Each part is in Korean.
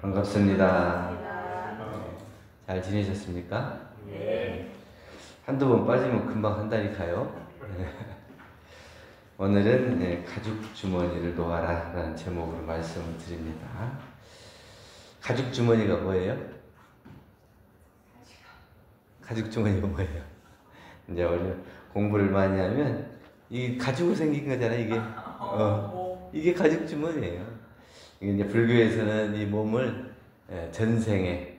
반갑습니다. 잘 지내셨습니까? 네. 한두 번 빠지면 금방 한다니까요. 오늘은 가죽 주머니를 놓아라 라는 제목으로 말씀을 드립니다. 가죽 주머니가 뭐예요? 가죽 주머니가 뭐예요? 이제 원래 공부를 많이 하면 이 가죽으로 생긴 거잖아요. 이게 가죽 주머니예요. 이게 이제 불교에서는 이 몸을 전생에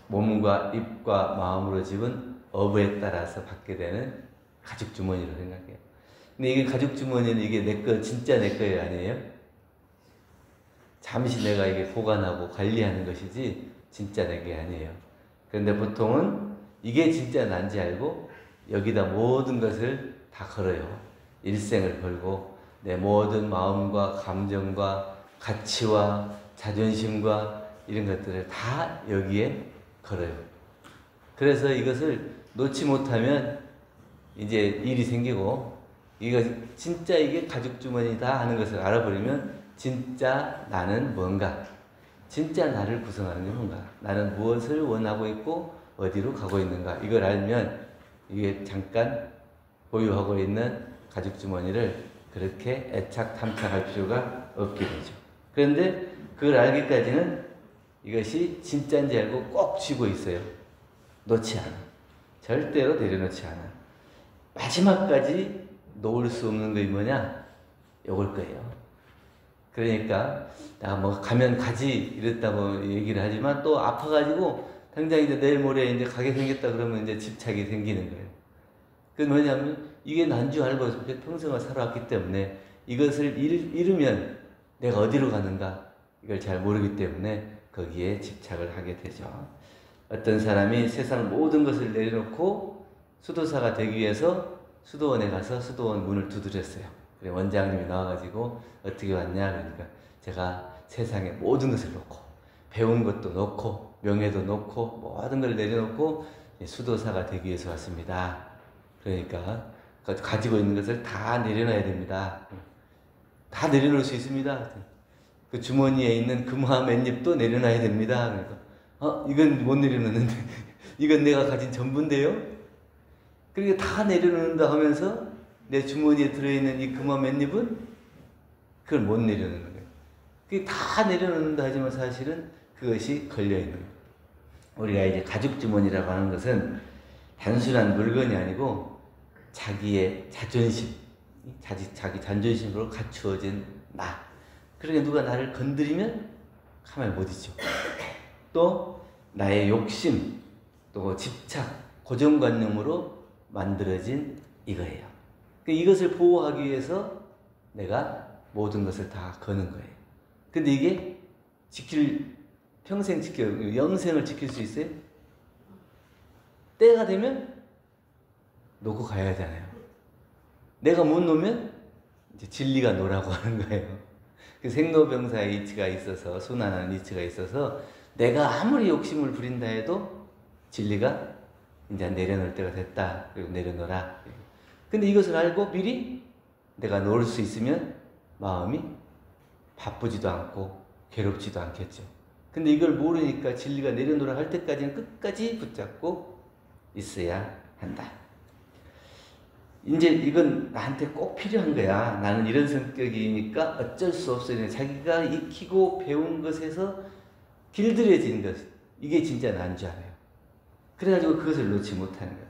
몸과 입과 마음으로 집은 업에 따라서 받게 되는 가죽 주머니로 생각해요. 근데 이게 가죽 주머니는 이게 내 거, 진짜 내 거예요, 아니에요? 잠시 내가 이게 보관하고 관리하는 것이지 진짜 내 게 아니에요. 그런데 보통은 이게 진짜 난지 알고 여기다 모든 것을 다 걸어요. 일생을 걸고 내 모든 마음과 감정과 가치와 자존심과 이런 것들을 다 여기에 걸어요. 그래서 이것을 놓지 못하면 이제 일이 생기고 이거 진짜 이게 가죽 주머니다 하는 것을 알아버리면 진짜 나는 뭔가, 진짜 나를 구성하는 게 뭔가, 나는 무엇을 원하고 있고 어디로 가고 있는가, 이걸 알면 이게 잠깐 보유하고 있는 가죽 주머니를 그렇게 애착 탐착할 필요가 없게 되죠. 그런데 그걸 알기까지는 이것이 진짜인지 알고 꼭 쥐고 있어요. 놓지 않아. 절대로 내려놓지 않아. 마지막까지 놓을 수 없는 게 뭐냐? 요걸 거예요. 그러니까 나 뭐 가면 가지 이랬다고 얘기를 하지만 또 아파가지고 당장 이제 내일 모레 이제 가게 생겼다 그러면 이제 집착이 생기는 거예요. 그건 뭐냐면 이게 난 줄 알고 평생을 살아왔기 때문에 이것을 잃으면 내가 어디로 가는가 이걸 잘 모르기 때문에 거기에 집착을 하게 되죠. 어떤 사람이 세상 모든 것을 내려놓고 수도사가 되기 위해서 수도원에 가서 수도원 문을 두드렸어요. 그래 원장님이 나와가지고 어떻게 왔냐 그러니까 제가 세상의 모든 것을 놓고 배운 것도 놓고 명예도 놓고 모든 걸 내려놓고 수도사가 되기 위해서 왔습니다. 그러니까 가지고 있는 것을 다 내려놔야 됩니다. 다 내려놓을 수 있습니다. 그 주머니에 있는 금화 맨잎도 내려놔야 됩니다. 그러니까 이건 못 내려놓는데 이건 내가 가진 전부인데요. 그러니까 다 내려놓는다 하면서 내 주머니에 들어있는 이 금화 맨잎은 그걸 못 내려놓는 거예요. 그게 다 내려놓는다 하지만 사실은 그것이 걸려있는 거예요. 우리가 이제 가죽 주머니라고 하는 것은 단순한 물건이 아니고 자기의 자존심, 자기 자존심으로 갖추어진 나. 그러니까 누가 나를 건드리면 가만히 못 있죠. 또 나의 욕심, 또 집착, 고정관념으로 만들어진 이거예요. 이것을 보호하기 위해서 내가 모든 것을 다 거는 거예요. 근데 이게 평생 영생을 지킬 수 있어요? 때가 되면 놓고 가야 하잖아요. 내가 못 놓으면 이제 진리가 놓으라고 하는 거예요. 그 생로병사의 이치가 있어서, 순환하는 이치가 있어서 내가 아무리 욕심을 부린다 해도 진리가 이제 내려놓을 때가 됐다. 그리고 내려놓으라. 근데 이것을 알고 미리 내가 놓을 수 있으면 마음이 바쁘지도 않고 괴롭지도 않겠죠. 근데 이걸 모르니까 진리가 내려놓으라 할 때까지는 끝까지 붙잡고 있어야 한다. 이제 이건 나한테 꼭 필요한 거야. 나는 이런 성격이니까 어쩔 수 없어요. 자기가 익히고 배운 것에서 길들여진 것. 이게 진짜 난 줄 알아요. 그래가지고 그것을 놓지 못하는 거야.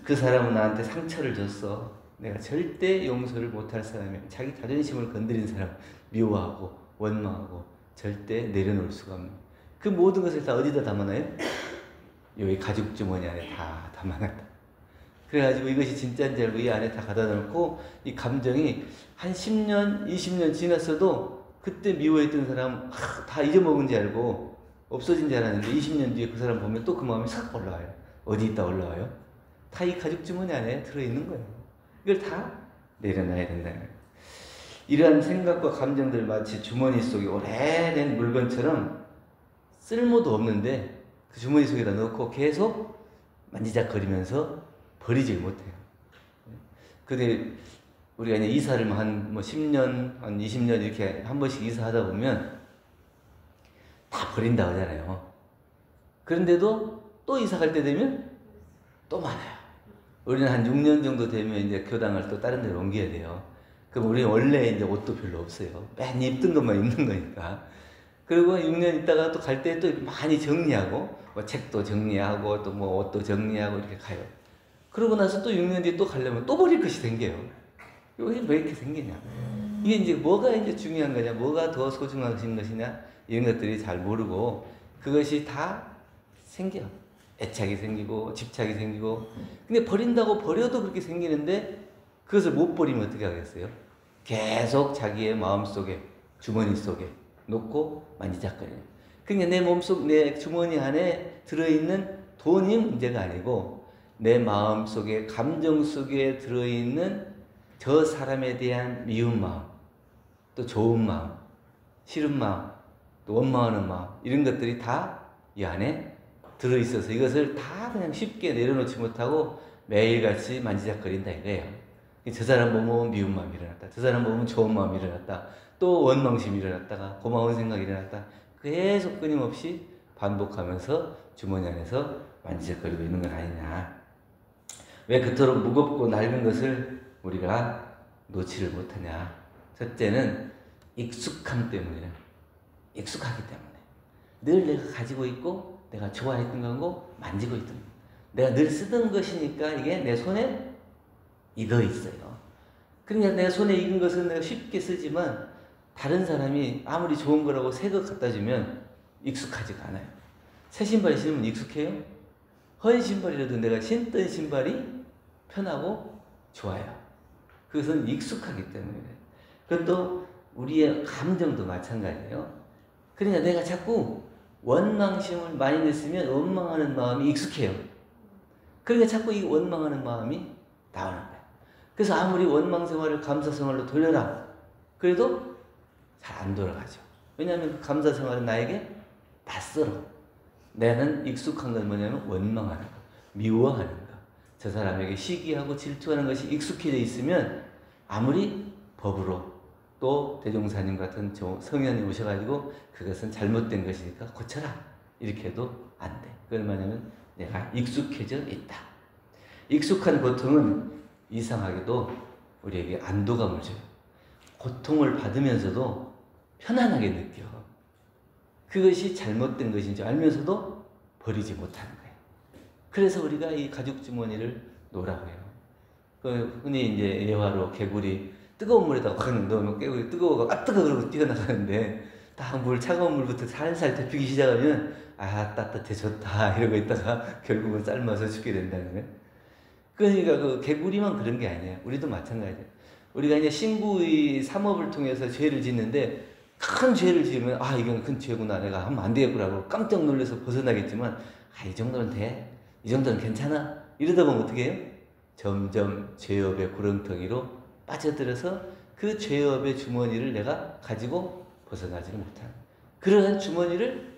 그 사람은 나한테 상처를 줬어. 내가 절대 용서를 못할 사람이야. 자기 자존심을 건드린 사람 미워하고 원망하고 절대 내려놓을 수가 없는. 그 모든 것을 다 어디다 담아놔요? 여기 가죽 주머니 안에 다 담아놨다. 그래가지고 이것이 진짜인지 알고 이 안에 다 갖다 놓고 이 감정이 한 10년, 20년 지났어도 그때 미워했던 사람 다 잊어먹은 줄 알고 없어진 줄 알았는데 20년 뒤에 그 사람 보면 또 그 마음이 싹 올라와요. 어디 있다 올라와요? 다 이 가죽 주머니 안에 들어있는 거예요. 이걸 다 내려놔야 된다는 거예요. 이러한 생각과 감정들 마치 주머니 속에 오래된 물건처럼 쓸모도 없는데 그 주머니 속에다 넣고 계속 만지작거리면서 버리질 못해요. 근데 우리가 이제 이사를 한 10년, 한 20년 이렇게 한 번씩 이사하다 보면 다 버린다고 하잖아요. 그런데도 또 이사 갈 때 되면 또 많아요. 우리는 한 6년 정도 되면 이제 교당을 또 다른 데로 옮겨야 돼요. 그럼 우리는 원래 이제 옷도 별로 없어요. 맨 입던 것만 입는 거니까. 그리고 6년 있다가 또 갈 때 또 많이 정리하고, 뭐 책도 정리하고, 또 뭐 옷도 정리하고 이렇게 가요. 그러고 나서 또 6년 뒤에 또 가려면 또 버릴 것이 생겨요. 이게 왜 이렇게 생기냐. 이게 이제 뭐가 이제 중요한 거냐, 뭐가 더 소중한 것이냐, 이런 것들이 잘 모르고, 그것이 다 생겨. 애착이 생기고, 집착이 생기고. 근데 버린다고 버려도 그렇게 생기는데, 그것을 못 버리면 어떻게 하겠어요? 계속 자기의 마음속에, 주머니 속에 놓고 만지작거려요. 그러니까 내 몸속, 내 주머니 안에 들어있는 돈이 문제가 아니고, 내 마음 속에, 감정 속에 들어있는 저 사람에 대한 미운 마음, 또 좋은 마음, 싫은 마음, 또 원망하는 마음, 이런 것들이 다 이 안에 들어있어서 이것을 다 그냥 쉽게 내려놓지 못하고 매일같이 만지작거린다 이거예요. 저 사람 보면 미운 마음이 일어났다. 저 사람 보면 좋은 마음이 일어났다. 또 원망심이 일어났다가 고마운 생각이 일어났다. 계속 끊임없이 반복하면서 주머니 안에서 만지작거리고 있는 건 아니냐. 왜 그토록 무겁고 낡은 것을 우리가 놓지를 못하냐. 첫째는 익숙함 때문이에요. 익숙하기 때문에. 늘 내가 가지고 있고 내가 좋아했던 거고 만지고 있던 거. 내가 늘 쓰던 것이니까 이게 내 손에 익어 있어요. 그러니까 내 손에 익은 것은 내가 쉽게 쓰지만 다른 사람이 아무리 좋은 거라고 새 것 갖다 주면 익숙하지가 않아요. 새 신발 신으면 익숙해요? 헌 신발이라도 내가 신던 신발이 편하고 좋아요. 그것은 익숙하기 때문에. 그것도 우리의 감정도 마찬가지예요. 그러니까 내가 자꾸 원망심을 많이 냈으면 원망하는 마음이 익숙해요. 그러니까 자꾸 이 원망하는 마음이 나오는 거예요. 그래서 아무리 원망 생활을 감사 생활로 돌려라. 그래도 잘 안 돌아가죠. 왜냐하면 그 감사 생활은 나에게 낯설어. 나는 익숙한 건 뭐냐면 원망하는 거, 미워하는 거. 저 사람에게 시기하고 질투하는 것이 익숙해져 있으면 아무리 법으로 또 대종사님 같은 성현이 오셔가지고 그것은 잘못된 것이니까 고쳐라. 이렇게 해도 안 돼. 그건 뭐냐면 내가 익숙해져 있다. 익숙한 고통은 이상하게도 우리에게 안도감을 줘요. 고통을 받으면서도 편안하게 느껴. 그것이 잘못된 것인 줄 알면서도 버리지 못하는 거예요. 그래서 우리가 이 가죽 주머니를 놓으라고 해요. 흔히 이제 예화로 개구리 뜨거운 물에다가 확 넣으면 개구리 뜨거워가 뜨거워 그러고 뛰어나가는데 딱 차가운 물부터 살살 데피기 시작하면 따뜻해 좋다 이러고 있다가 결국은 삶아서 죽게 된다는 거예요. 그러니까 그 개구리만 그런 게 아니에요. 우리도 마찬가지예요. 우리가 이제 신구의 삼업을 통해서 죄를 짓는데 큰 죄를 지으면 이건 큰 죄구나 내가 하면 안 되겠구나 깜짝 놀라서 벗어나겠지만 이 정도는 돼. 이 정도는 괜찮아. 이러다 보면 어떻게 해요? 점점 죄업의 구렁텅이로 빠져들어서 그 죄업의 주머니를 내가 가지고 벗어나지를 못하는 그러한 주머니를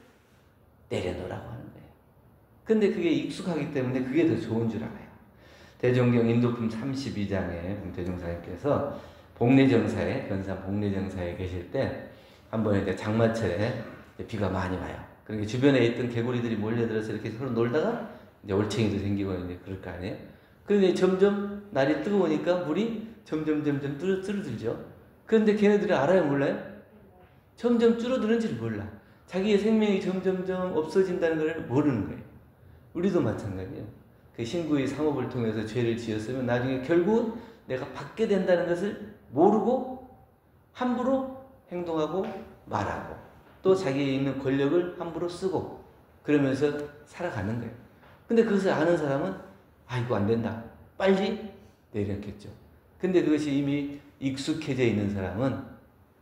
내려놓으라고 하는 거예요. 근데 그게 익숙하기 때문에 그게 더 좋은 줄 알아요. 대종경 인도품 32장에 대종사님께서 복례정사에 변산 복례정사에 계실 때 한번 이제 장마철에 비가 많이 와요. 그러니까 주변에 있던 개구리들이 몰려들어서 이렇게 서로 놀다가 이제 올챙이도 생기고 이제 그럴 거 아니에요. 그런데 점점 날이 뜨거우니까 물이 점점 줄어들죠. 그런데 걔네들이 알아요, 몰라요? 점점 줄어드는지를 몰라. 자기의 생명이 점점점 없어진다는 걸 모르는 거예요. 우리도 마찬가지예요. 그 신구의 상업을 통해서 죄를 지었으면 나중에 결국 내가 받게 된다는 것을 모르고 함부로 행동하고 말하고 또 자기에 있는 권력을 함부로 쓰고 그러면서 살아가는 거예요. 근데 그것을 아는 사람은 이거 안 된다. 빨리 내려놓겠죠. 근데 그것이 이미 익숙해져 있는 사람은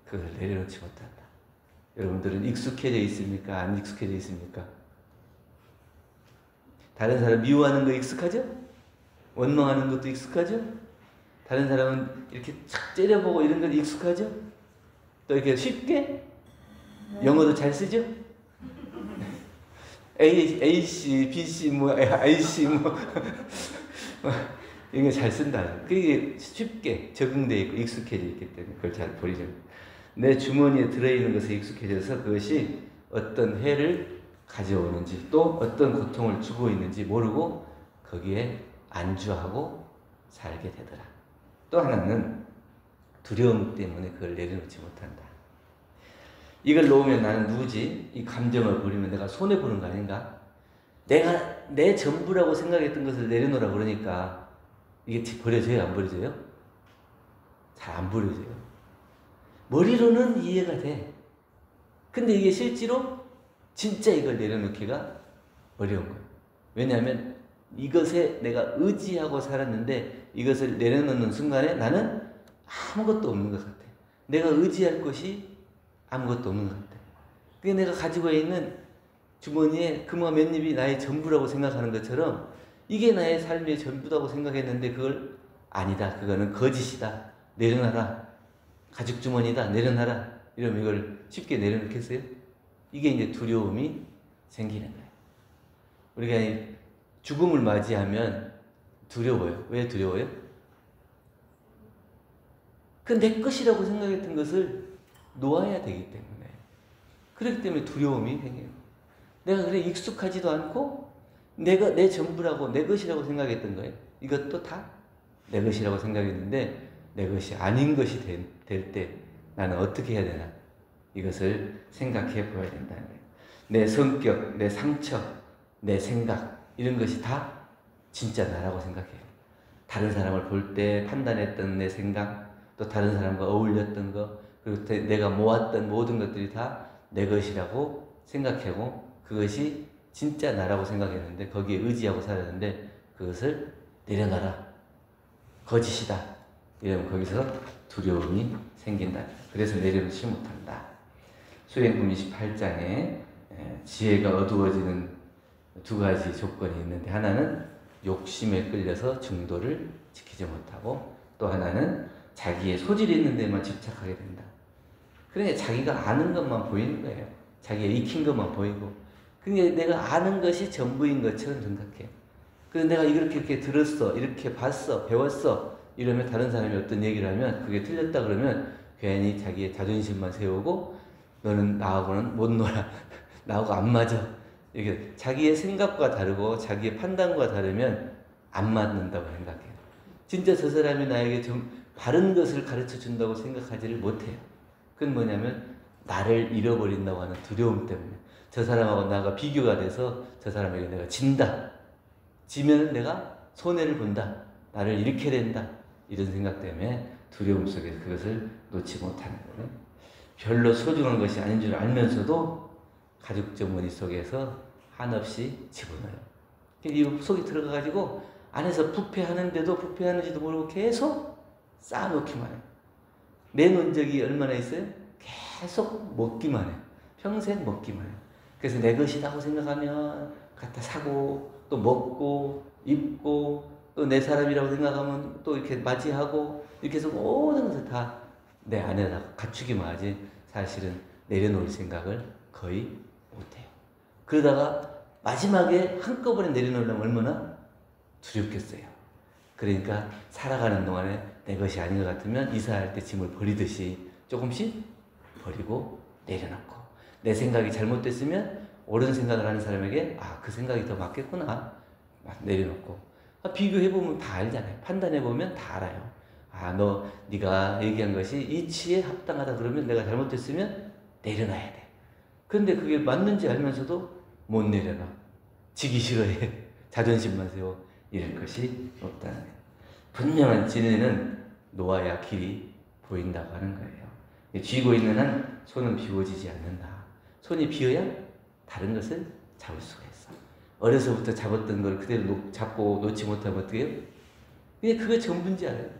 그걸 내려놓지 못한다. 여러분들은 익숙해져 있습니까? 안 익숙해져 있습니까? 다른 사람 미워하는 거 익숙하죠? 원망하는 것도 익숙하죠? 다른 사람은 이렇게 착 째려보고 이런 건 익숙하죠? 또 이렇게 쉽게 영어도 잘 쓰죠? A씨, B씨, I씨, 이거 잘 쓴다. 그게 쉽게 적응되어 있고 익숙해져 있기 때문에 그걸 잘 버리죠. 내 주머니에 들어있는 것에 익숙해져서 그것이 어떤 해를 가져오는지 또 어떤 고통을 주고 있는지 모르고 거기에 안주하고 살게 되더라. 또 하나는 두려움 때문에 그걸 내려놓지 못한다. 이걸 놓으면 나는 누구지? 이 감정을 버리면 내가 손해보는 거 아닌가? 내가 내 전부라고 생각했던 것을 내려놓으라 그러니까 이게 버려져요? 안 버려져요? 잘 안 버려져요. 머리로는 이해가 돼. 근데 이게 실제로 진짜 이걸 내려놓기가 어려운 거예요. 왜냐하면 이것에 내가 의지하고 살았는데 이것을 내려놓는 순간에 나는 아무것도 없는 것 같아. 내가 의지할 것이 아무것도 없는 것 같아. 그게 내가 가지고 있는 주머니에 금화 몇 입이 나의 전부라고 생각하는 것처럼 이게 나의 삶의 전부라고 생각했는데 그걸 아니다. 그거는 거짓이다. 내려놔라. 가죽 주머니다. 내려놔라. 이러면 이걸 쉽게 내려놓겠어요? 이게 이제 두려움이 생기는 거예요. 우리가 죽음을 맞이하면 두려워요. 왜 두려워요? 그 내 것이라고 생각했던 것을 놓아야 되기 때문에. 그렇기 때문에 두려움이 생겨요. 내가 그래 익숙하지도 않고 내가 내 전부라고 내 것이라고 생각했던 거예요. 이것도 다 내 것이라고 생각했는데 내 것이 아닌 것이 될 때 나는 어떻게 해야 되나? 이것을 생각해 보아야 된다는 거예요. 내 성격, 내 상처, 내 생각 이런 것이 다 진짜 나라고 생각해요. 다른 사람을 볼 때 판단했던 내 생각, 또 다른 사람과 어울렸던 것, 그리고 내가 모았던 모든 것들이 다 내 것이라고 생각하고 그것이 진짜 나라고 생각했는데 거기에 의지하고 살았는데 그것을 내려놔라. 거짓이다. 이러면 거기서 두려움이 생긴다. 그래서 내려놓지 못한다. 수행품 28장에 지혜가 어두워지는 두 가지 조건이 있는데 하나는 욕심에 끌려서 중도를 지키지 못하고 또 하나는 자기의 소질이 있는 데만 집착하게 된다. 그러니까 자기가 아는 것만 보이는 거예요. 자기가 익힌 것만 보이고 그러니까 내가 아는 것이 전부인 것처럼 생각해. 그래서 내가 이렇게 들었어, 이렇게 봤어, 배웠어 이러면 다른 사람이 어떤 얘기를 하면 그게 틀렸다 그러면 괜히 자기의 자존심만 세우고 너는 나하고는 못 놀아. 나하고 안 맞아. 이렇게 자기의 생각과 다르고 자기의 판단과 다르면 안 맞는다고 생각해요. 진짜 저 사람이 나에게 좀 바른 것을 가르쳐 준다고 생각하지를 못해요. 그건 뭐냐면 나를 잃어버린다고 하는 두려움 때문에 저 사람하고 나가 비교가 돼서 저 사람에게 내가 진다. 지면 내가 손해를 본다. 나를 잃게 된다. 이런 생각 때문에 두려움 속에서 그것을 놓지 못하는 거예요. 별로 소중한 것이 아닌 줄 알면서도 가죽 주머니 속에서 한없이 집어넣어요. 이 속에 들어가가지고 안에서 부패하는데도 부패하는지도 모르고 계속 쌓아놓기만 해요. 내놓은 적이 얼마나 있어요? 계속 먹기만 해요. 평생 먹기만 해요. 그래서 내 것이라고 생각하면 갖다 사고 또 먹고 입고 또 내 사람이라고 생각하면 또 이렇게 맞이하고 이렇게 해서 모든 것을 다 내 안에다 갖추기만 하지 사실은 내려놓을 생각을 거의 못해요. 그러다가 마지막에 한꺼번에 내려놓으려면 얼마나 두렵겠어요. 그러니까 살아가는 동안에 내 것이 아닌 것 같으면 이사할 때 짐을 버리듯이 조금씩 버리고 내려놓고 내 생각이 잘못됐으면 옳은 생각을 하는 사람에게 그 생각이 더 맞겠구나 내려놓고 비교해보면 다 알잖아요. 판단해보면 다 알아요. 네가 얘기한 것이 이치에 합당하다 그러면 내가 잘못됐으면 내려놔야 돼. 근데 그게 맞는지 알면서도 못 내려놔. 지기 싫어해. 자존심만 세워. 이럴 것이 없다는 거예요. 분명한 진리는 놓아야 길이 보인다고 하는 거예요. 쥐고 있는 한 손은 비워지지 않는다. 손이 비어야 다른 것을 잡을 수가 있어. 어려서부터 잡았던 걸 그대로 잡고 놓지 못하면 어떻게 해요? 그냥 그게 전부인지 알아요.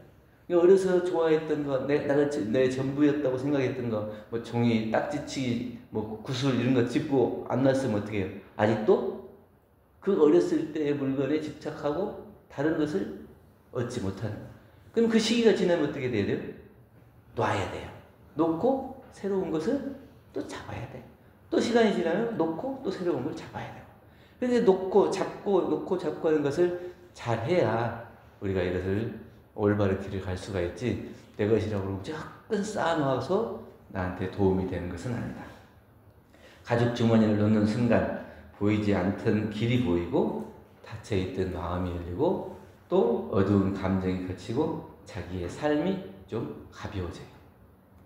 어려서 좋아했던 거, 내 전부였다고 생각했던 거, 뭐 종이, 딱지치기, 뭐 구슬 이런 거 짚고 안 놨으면 어떻게 해요? 아직도 그 어렸을 때의 물건에 집착하고 다른 것을 얻지 못하는 거예요. 그럼 그 시기가 지나면 어떻게 돼야 돼요? 놔야 돼요. 놓고 새로운 것을 또 잡아야 돼요. 또 시간이 지나면 놓고 또 새로운 걸 잡아야 돼요. 그런데 놓고 잡고 하는 것을 잘 해야 우리가 이것을 올바른 길을 갈 수가 있지 내 것이라고 그러고 무조건 쌓아놓아서 나한테 도움이 되는 것은 아니다. 가죽 주머니를 넣는 순간 보이지 않던 길이 보이고 닫혀있던 마음이 열리고 또 어두운 감정이 그치고 자기의 삶이 좀 가벼워져요.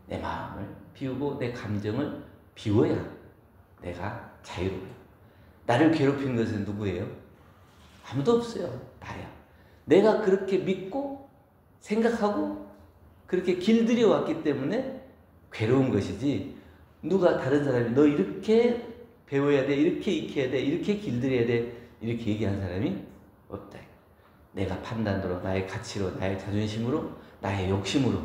내 마음을 비우고 내 감정을 비워야 내가 자유로워요. 나를 괴롭힌 것은 누구예요? 아무도 없어요. 나야. 내가 그렇게 믿고 생각하고 그렇게 길들여 왔기 때문에 괴로운 것이지, 누가 다른 사람이 너 이렇게 배워야 돼, 이렇게 익혀야 돼, 이렇게 길들여야 돼, 이렇게 얘기한 사람이 없다. 내가 판단으로, 나의 가치로, 나의 자존심으로, 나의 욕심으로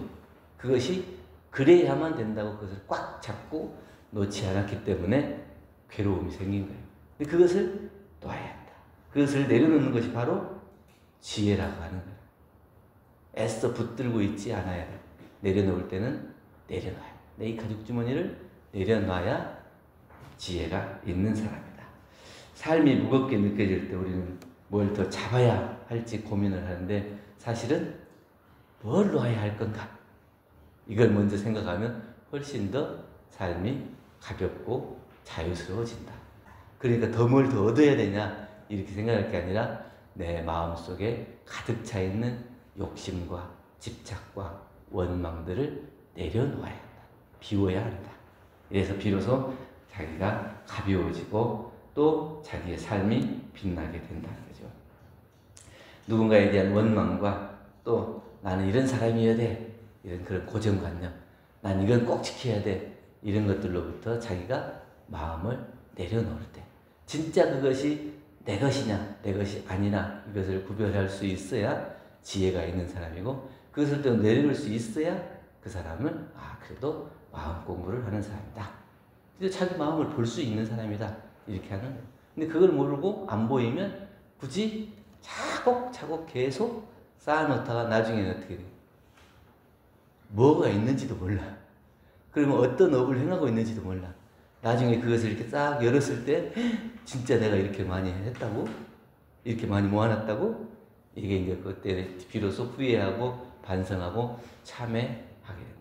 그것이 그래야만 된다고 그것을 꽉 잡고 놓지 않았기 때문에 괴로움이 생긴 거예요. 근데 그것을 놔야 한다. 그것을 내려놓는 것이 바로 지혜라고 하는 거예요. 애써 붙들고 있지 않아야 돼. 내려놓을 때는 내려놔야 돼. 내 이 가죽 주머니를 내려놔야 지혜가 있는 사람이다. 삶이 무겁게 느껴질 때 우리는 뭘 더 잡아야 할지 고민을 하는데, 사실은 뭘 놔야 할 건가? 이걸 먼저 생각하면 훨씬 더 삶이 가볍고 자유스러워진다. 그러니까 더 뭘 더 얻어야 되냐 이렇게 생각할 게 아니라 내 마음속에 가득 차 있는 욕심과 집착과 원망들을 내려놓아야 한다. 비워야 한다. 그래서 비로소 자기가 가벼워지고 또 자기의 삶이 빛나게 된다는 거죠. 누군가에 대한 원망과 또 나는 이런 사람이어야 돼, 이런 그런 고정관념, 난 이건 꼭 지켜야 돼, 이런 것들로부터 자기가 마음을 내려놓을 때 진짜 그것이 내 것이냐 내 것이 아니나 이것을 구별할 수 있어야 지혜가 있는 사람이고, 그것을 또 내려놓을 수 있어야 그 사람은 그래도 마음 공부를 하는 사람이다, 자기 마음을 볼 수 있는 사람이다, 이렇게 하는 거예요. 근데 그걸 모르고 안 보이면 굳이 차곡차곡 계속 쌓아놓다가 나중에는 어떻게 돼요? 뭐가 있는지도 몰라. 그러면 어떤 업을 행하고 있는지도 몰라. 나중에 그것을 이렇게 싹 열었을 때 진짜 내가 이렇게 많이 했다고? 이렇게 많이 모아놨다고? 이게 이제 그때 비로소 후회하고 반성하고 참회하게 됩니다.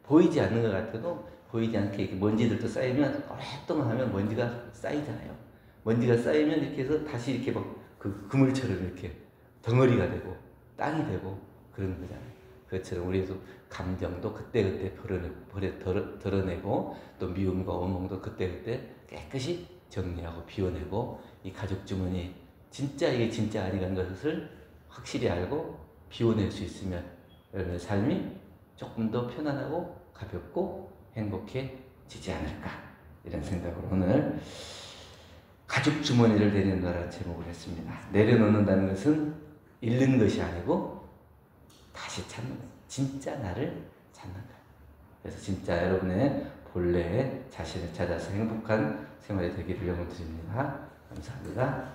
보이지 않는 것 같아도 보이지 않게 이렇게 먼지들도 쌓이면 오랫동안 하면 먼지가 쌓이잖아요. 먼지가 쌓이면 이렇게 해서 다시 이렇게 막 그 그물처럼 이렇게 덩어리가 되고 땅이 되고 그런 거잖아요. 그것처럼 우리도 감정도 그때그때 덜어내고 또 미움과 원망도 그때그때 깨끗이 정리하고 비워내고, 이 가죽 주머니 진짜 이게 진짜 아니라는 것을 확실히 알고 비워낼 수 있으면 여러분의 삶이 조금 더 편안하고 가볍고 행복해지지 않을까, 이런 생각으로 오늘 가죽 주머니를 내려놓으라는 제목을 했습니다. 내려놓는다는 것은 잃는 것이 아니고 다시 찾는 거예요. 진짜 나를 찾는 거예요. 그래서 진짜 여러분의 본래의 자신을 찾아서 행복한 생활이 되기를 영원드립니다. 감사합니다.